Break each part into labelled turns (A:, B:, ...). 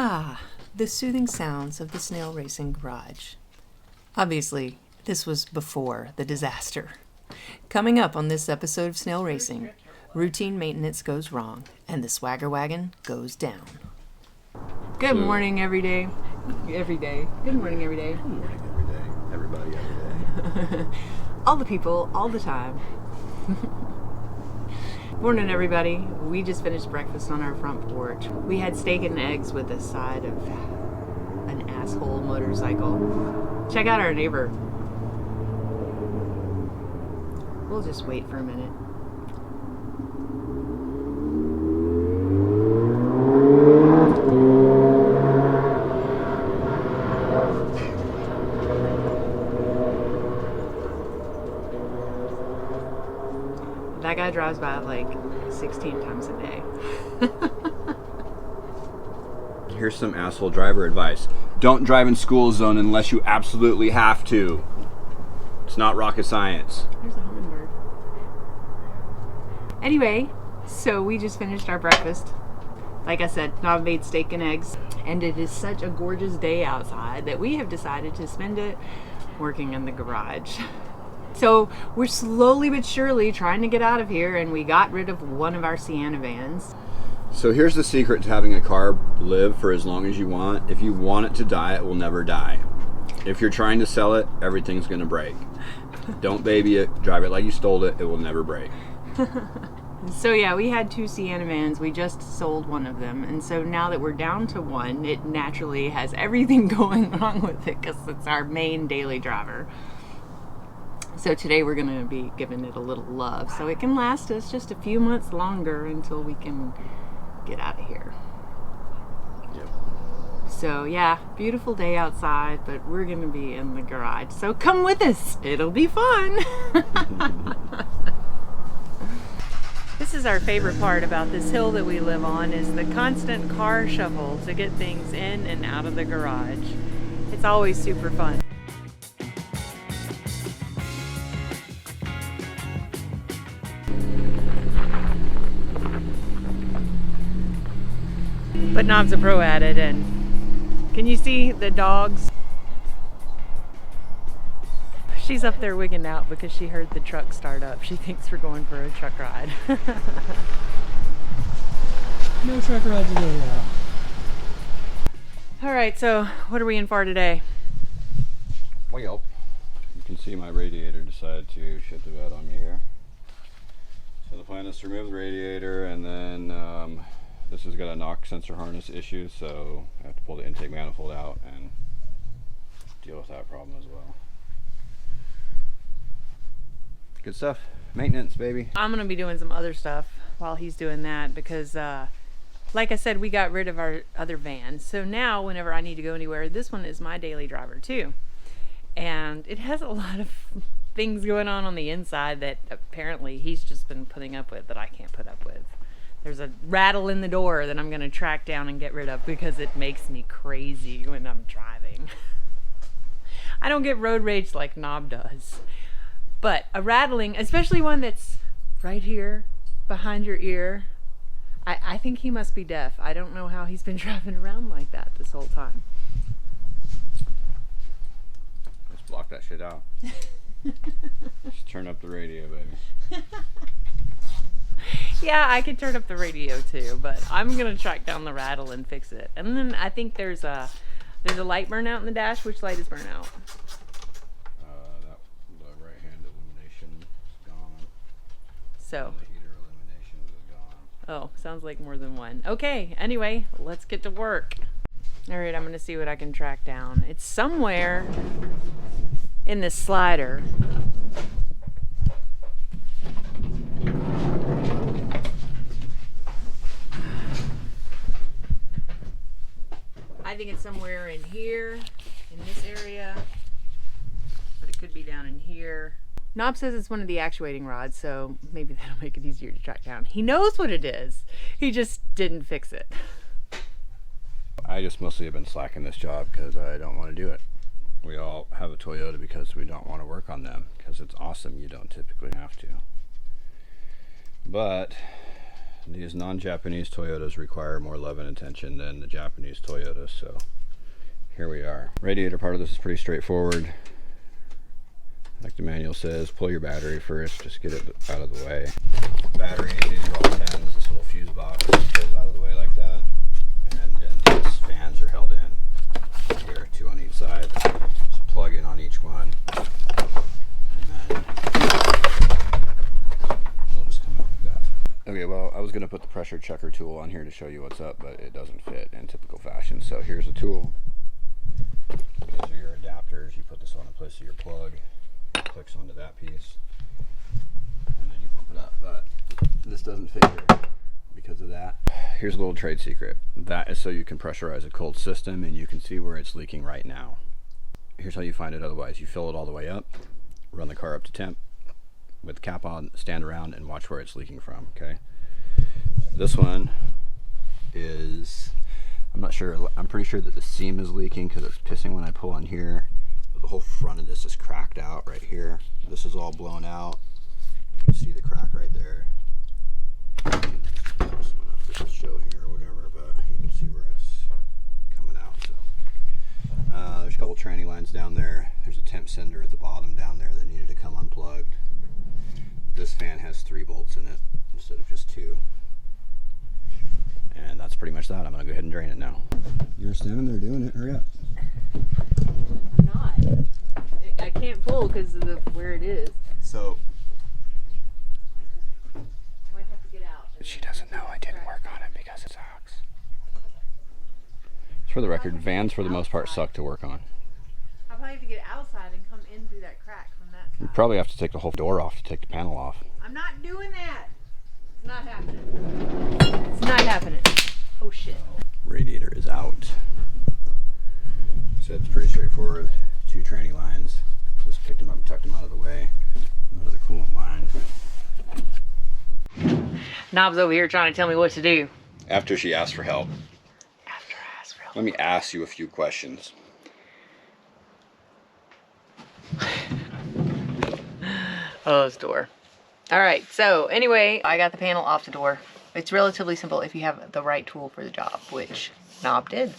A: Ah, the soothing sounds of the Snale Racing garage. Obviously, this was before the disaster. Coming up on this episode of Snale Racing, routine maintenance goes wrong and the swagger wagon goes down. Good morning, every day. Every day. Good morning, every day.
B: Good morning, every day. Everybody, every day.
A: All the people, all the time. Morning, everybody. We just finished breakfast on our front porch. We had steak and eggs with a side of an asshole motorcycle. Check out our neighbor. We'll just wait for a minute. That guy drives by like 16 times a day.
B: Here's some asshole driver advice. Don't drive in school zone unless you absolutely have to. It's not rocket science.
A: There's a hummingbird. Anyway, so we just finished our breakfast. Like I said, Knob made steak and eggs. And it is such a gorgeous day outside that we have decided to spend it working in the garage. So we're slowly but surely trying to get out of here, and we got rid of one of our Sienna vans.
B: So here's the secret to having a car live for as long as you want. If you want it to die, it will never die. If you're trying to sell it, everything's going to break. Don't baby it. Drive it like you stole it. It will never break.
A: So yeah, we had two Sienna vans. We just sold one of them. And so now that we're down to one, it naturally has everything going wrong with it because it's our main daily driver. So today we're going to be giving it a little love so it can last us just a few months longer until we can get out of here.
B: Yep.
A: So yeah, beautiful day outside, but we're going to be in the garage. So come with us. It'll be fun. This is our favorite part about this hill that we live on is the constant car shuffle to get things in and out of the garage. It's always super fun. But Knob's a pro at it, and can you see the dogs? She's up there wigging out because she heard the truck start up. She thinks we're going for a truck ride.
C: No truck ride today,
A: All right, so what are we in for today?
B: Well, you can see my radiator decided to shit the bed on me here. So the plan is to remove the radiator, and then this has got a knock sensor harness issue, so I have to pull the intake manifold out and deal with that problem as well. Good stuff. Maintenance, baby.
A: I'm gonna be doing some other stuff while he's doing that because like I said, we got rid of our other van. So now whenever I need to go anywhere, this one is my daily driver too. And it has a lot of things going on the inside that apparently he's just been putting up with that I can't put up with. There's a rattle in the door that I'm gonna track down and get rid of because it makes me crazy when I'm driving. I don't get road rage like Knob does. But a rattling, especially one that's right here behind your ear, I think he must be deaf. I don't know how he's been driving around like that this whole time.
B: Just block that shit out. Just turn up the radio, baby.
A: Yeah, I could turn up the radio too, but I'm gonna track down the rattle and fix it. And then I think there's a light burnout in the dash. Which light is burnt out?
B: The right-hand illumination is gone.
A: So.
B: The heater illumination is gone.
A: Oh, sounds like more than one. Okay, anyway, let's get to work. All right, I'm gonna see what I can track down. It's somewhere in this slider. I think it's somewhere in here, in this area, but it could be down in here. Knob says it's one of the actuating rods, so maybe that'll make it easier to track down. He knows what it is. He just didn't fix it.
B: I just mostly have been slacking this job because I don't want to do it. We all have a Toyota because we don't want to work on them because it's awesome. You don't typically have to. But these non-Japanese Toyotas require more love and attention than the Japanese Toyotas, so here we are. Radiator part of this is pretty straightforward. Like the manual says, pull your battery first, just get it out of the way. Battery, these are all 10s, this little fuse box pulls out of the way like that. And then these fans are held in here, 2 on each side. Just plug in on each one. And then it'll just come out like that. Okay, well, I was going to put the pressure checker tool on here to show you what's up, but it doesn't fit in typical fashion. So here's the tool. These are your adapters. You put this on in place of your plug. It clicks onto that piece. And then you pump it up. But this doesn't fit here because of that. Here's a little trade secret. That is so you can pressurize a cold system and you can see where it's leaking right now. Here's how you find it otherwise. You fill it all the way up, run the car up to temp with the cap on, stand around and watch where it's leaking from, okay? This one is, I'm not sure, I'm pretty sure that the seam is leaking because it's pissing when I pull on here. But the whole front of this is cracked out right here. This is all blown out. You can see the crack right there. Just show here or whatever, but you can see where it's coming out. So there's a couple tranny lines down there. There's a temp sender at the bottom down there that needed to come unplugged. This fan has 3 bolts in it instead of just 2. And that's pretty much that. I'm gonna go ahead and drain it now. You're standing there doing it, hurry up.
A: I'm not. I can't pull because of where it is.
B: So
A: I might have to get out.
B: she doesn't know I didn't work on it because it sucks. Just for the record, vans for the most part suck to work on.
A: I'll probably have to get outside and come in through that crack from that side.
B: You probably have to take the whole door off to take the panel off.
A: I'm not doing that. It's not happening. It's not happening. Oh shit.
B: Radiator is out. So it's pretty straightforward. 2 tranny lines. Just picked them up and tucked them out of the way. Another coolant line.
A: Knob's over here trying to tell me what to do.
B: After she asked for help,
A: After I ask for help.
B: let me ask you a few questions.
A: Oh, this door. All right, so anyway, I got the panel off the door. It's relatively simple if you have the right tool for the job, which Knob did.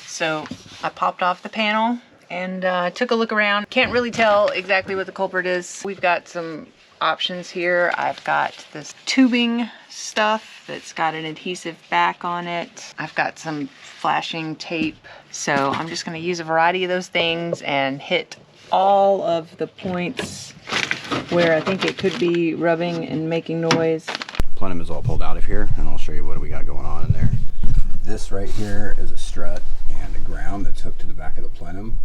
A: So I popped off the panel and took a look around. Can't really tell exactly what the culprit is. We've got some options here. I've got this tubing stuff that's got an adhesive back on it. I've got some flashing tape. So I'm just gonna use a variety of those things and hit all of the points where I think it could be rubbing and making noise.
B: Plenum is all pulled out of here, and I'll show you what we got going on in there. This right here is a strut and a ground that's hooked to the back of the plenum.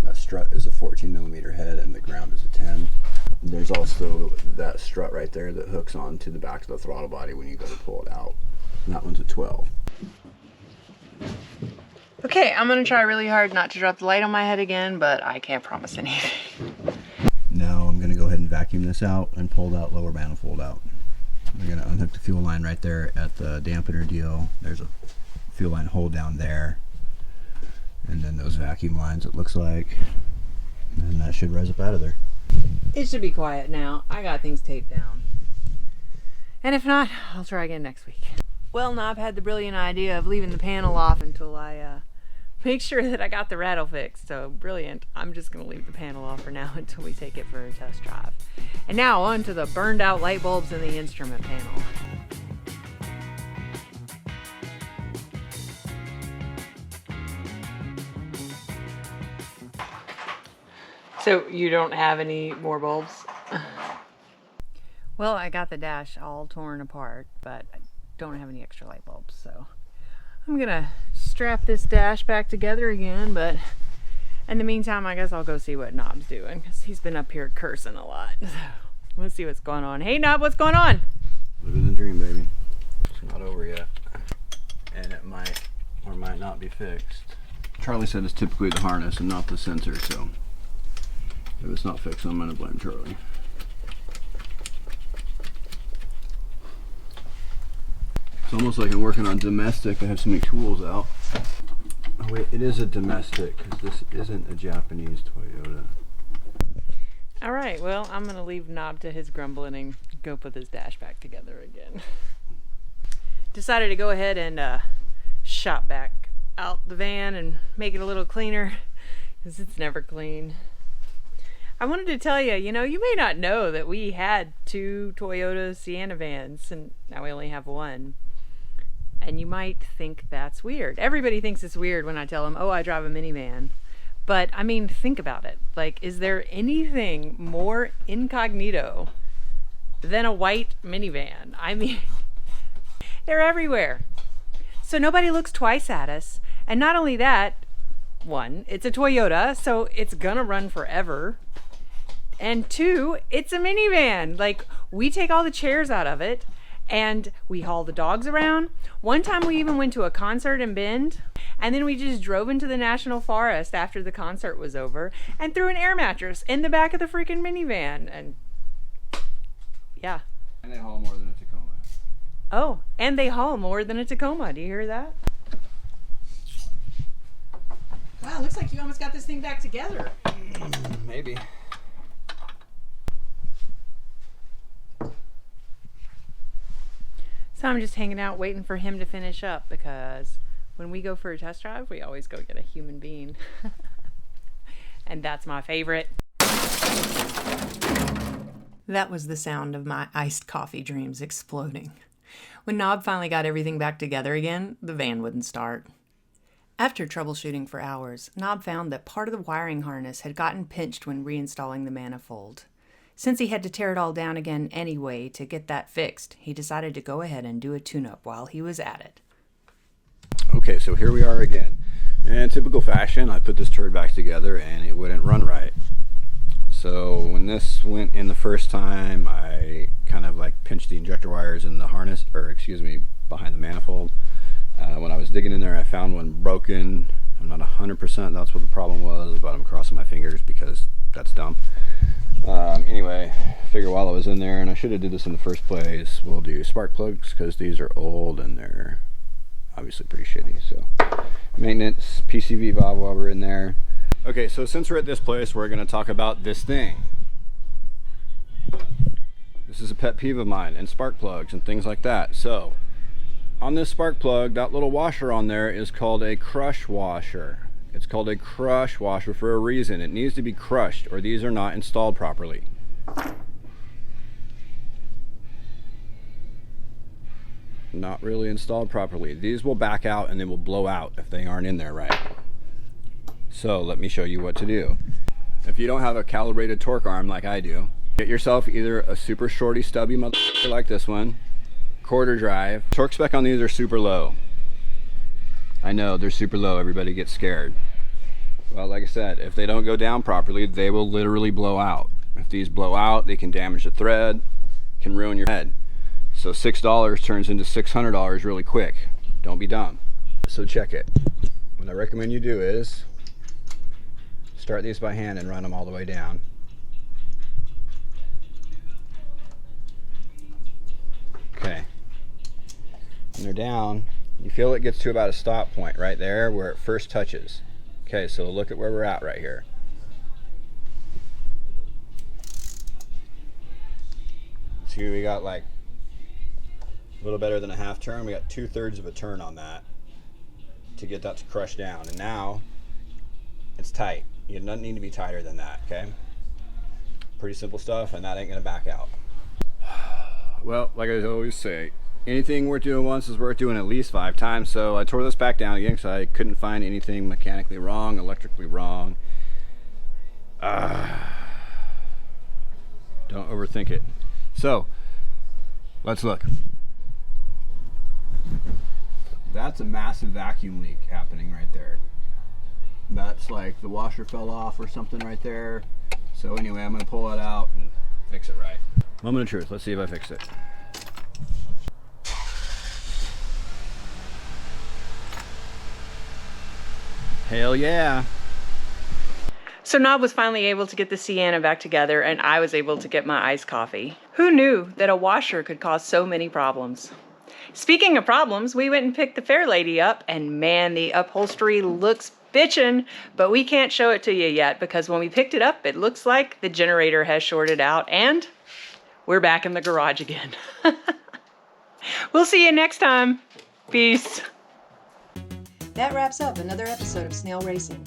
B: That strut is a 14mm head and the ground is a 10. There's also that strut right there that hooks onto the back of the throttle body when you go to pull it out. And that one's a 12.
A: Okay, I'm gonna try really hard not to drop the light on my head again, but I can't promise anything.
B: Now I'm gonna go ahead and vacuum this out and pull that lower manifold out. We're gonna unhook the fuel line right there at the dampener deal. There's a fuel line hole down there. And then those vacuum lines, it looks like. And that should rise up out of there.
A: It should be quiet now. I got things taped down. And if not, I'll try again next week. Well, Knob had the brilliant idea of leaving the panel off until I make sure that I got the rattle fixed. So brilliant. I'm just gonna leave the panel off for now until we take it for a test drive. And now on to the burned out light bulbs in the instrument panel. So you don't have any more bulbs? Well, I got the dash all torn apart, but I don't have any extra light bulbs, so I'm gonna strap this dash back together again, but in the meantime, I guess I'll go see what Knob's doing, because he's been up here cursing a lot. So let's see what's going on. Hey, Knob, what's going on?
B: Living the dream, baby. It's not over yet. And it might or might not be fixed. Charlie said it's typically the harness and not the sensor, so if it's not fixed, I'm gonna blame Charlie. It's almost like I'm working on domestic. I have so many tools out. Oh wait, it is a domestic, because this isn't a Japanese Toyota.
A: All right, well, I'm gonna leave Knob to his grumbling go put this dash back together again. Decided to go ahead and shop back out the van and make it a little cleaner, because it's never clean. I wanted to tell you, you may not know that we had 2 Toyota Sienna vans, and now we only have 1. And you might think that's weird. Everybody thinks it's weird when I tell them, oh, I drive a minivan. But, I mean, think about it. Like, is there anything more incognito than a white minivan? I mean, they're everywhere. So nobody looks twice at us. And not only that, 1, it's a Toyota, so it's gonna run forever. And 2, it's a minivan. Like, we take all the chairs out of it and we haul the dogs around. One time we even went to a concert in Bend, and then we just drove into the National Forest after the concert was over and threw an air mattress in the back of the freaking minivan. And yeah.
B: And they haul more than a Tacoma.
A: Oh, and they haul more than a Tacoma. Do you hear that? Wow, looks like you almost got this thing back together.
B: Maybe.
A: So I'm just hanging out waiting for him to finish up, because when we go for a test drive, we always go get a human being. And that's my favorite. That was the sound of my iced coffee dreams exploding. When Knob finally got everything back together again, the van wouldn't start. After troubleshooting for hours, Knob found that part of the wiring harness had gotten pinched when reinstalling the manifold. Since he had to tear it all down again anyway to get that fixed, he decided to go ahead and do a tune-up while he was at it.
B: Okay, so here we are again. In typical fashion, I put this turd back together and it wouldn't run right. So when this went in the first time, I kind of like pinched the injector wires in the harness, behind the manifold. When I was digging in there, I found one broken. I'm not 100% that's what the problem was, but I'm crossing my fingers because that's dumb. Anyway, I figured while I was in there, and I should have did this in the first place, we'll do spark plugs because these are old and they're obviously pretty shitty. So maintenance, PCV valve while we're in there. Okay, so since we're at this place, we're going to talk about this thing. This is a pet peeve of mine, and spark plugs and things like that. So on this spark plug, that little washer on there is called a crush washer. It's called a crush washer for a reason. It needs to be crushed or these are not installed properly. Not really installed properly. These will back out and they will blow out if they aren't in there right. So let me show you what to do. If you don't have a calibrated torque arm like I do, get yourself either a super shorty stubby motherfucker like this one, quarter drive. Torque spec on these are super low. I know they're super low, everybody gets scared. Well, like I said, if they don't go down properly, they will literally blow out. If these blow out, they can damage the thread, can ruin your head. So $6 turns into $600 really quick. Don't be dumb. So check it. What I recommend you do is start these by hand and run them all the way down. Okay. When they're down, you feel it gets to about a stop point right there where it first touches. Okay, so look at where we're at right here. See, we got like a little better than a half turn. We got 2/3 of a turn on that to get that to crush down. And now it's tight. It doesn't need to be tighter than that, okay? Pretty simple stuff, and that ain't gonna back out. Well, like I always say, anything worth doing once is worth doing at least 5 times. So I tore this back down again because I couldn't find anything mechanically wrong, electrically wrong. Don't overthink it. So let's look. That's a massive vacuum leak happening right there. That's like the washer fell off or something right there. So anyway, I'm gonna pull it out and fix it right. Moment of truth, let's see if I fixed it. Hell yeah.
A: So Knob was finally able to get the Sienna back together, and I was able to get my iced coffee. Who knew that a washer could cause so many problems? Speaking of problems, we went and picked the Fairlady up, and man, the upholstery looks bitchin', but we can't show it to you yet because when we picked it up, it looks like the generator has shorted out and we're back in the garage again. We'll see you next time. Peace.
D: That wraps up another episode of Snale Racing.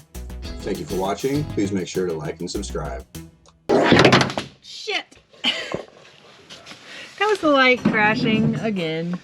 B: Thank you for watching. Please make sure to like and subscribe.
A: Shit. That was the light crashing again.